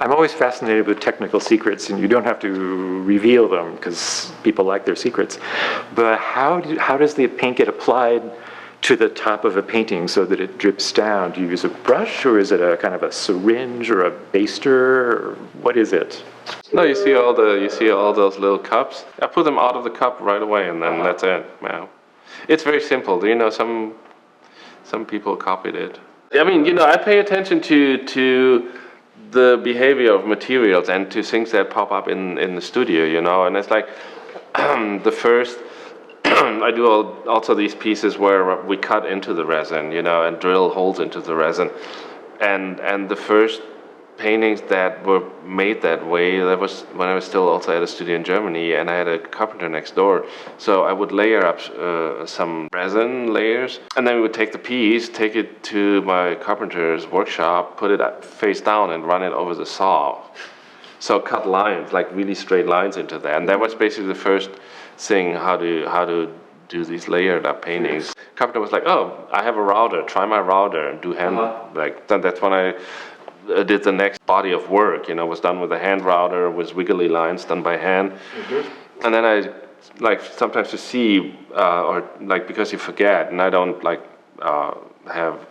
I'm always fascinated with technical secrets, and you don't have to reveal them because people like their secrets. But how does the paint get applied to the top of a painting so that it drips down? Do you use a brush, or is it a kind of a syringe or a baster, or what is it? No, you see all those little cups. I put them out of the cup right away, and then that's it. Wow, it's very simple. You know, some people copied it. I mean, I pay attention to the behavior of materials and to things that pop up in the studio, and it's like the first I do also these pieces where we cut into the resin, and drill holes into the resin, and the first paintings that were made that way, that was when I was still also at a studio in Germany, and I had a carpenter next door. So I would layer up some resin layers, and then we would take the piece, take it to my carpenter's workshop, put it face down, and run it over the saw. So cut lines, like really straight lines into that, and that was basically the first thing how to do these layered up paintings. Carpenter was like, "Oh, I have a router. Try my router and do hand." Like that's when I did the next body of work, was done with a hand router, with wiggly lines done by hand. And then I like sometimes to see, or like because you forget, and I don't like have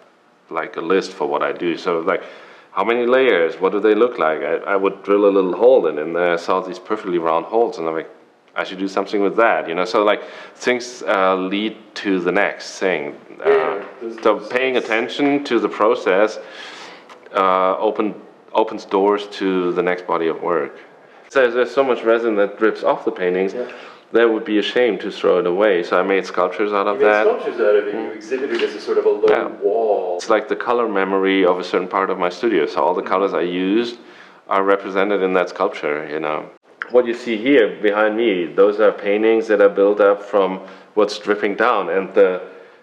like a list for what I do. So like, how many layers? What do they look like? I would drill a little hole in, and then I saw these perfectly round holes, and I'm like, I should do something with that, So like things lead to the next thing. So paying attention to the process opens doors to the next body of work. So there's so much resin that drips off the paintings, that would be a shame to throw it away. So I made sculptures out of that. You made sculptures out of it. You exhibited as a sort of a low wall. It's like the color memory of a certain part of my studio. So all the colors I used are represented in that sculpture, What you see here behind me, those are paintings that are built up from what's dripping down. And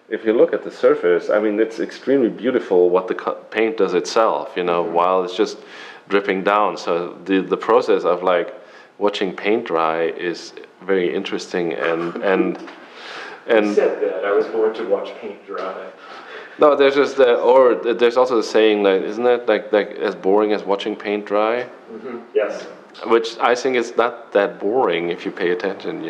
if you look at the surface, I mean, it's extremely beautiful what the paint does itself, while it's just dripping down. So the process of like watching paint dry is very interesting and You said that. I was born to watch paint dry. No, there's just there's also the saying, like, isn't it like as boring as watching paint dry? Yes. Which I think is not that boring if you pay attention,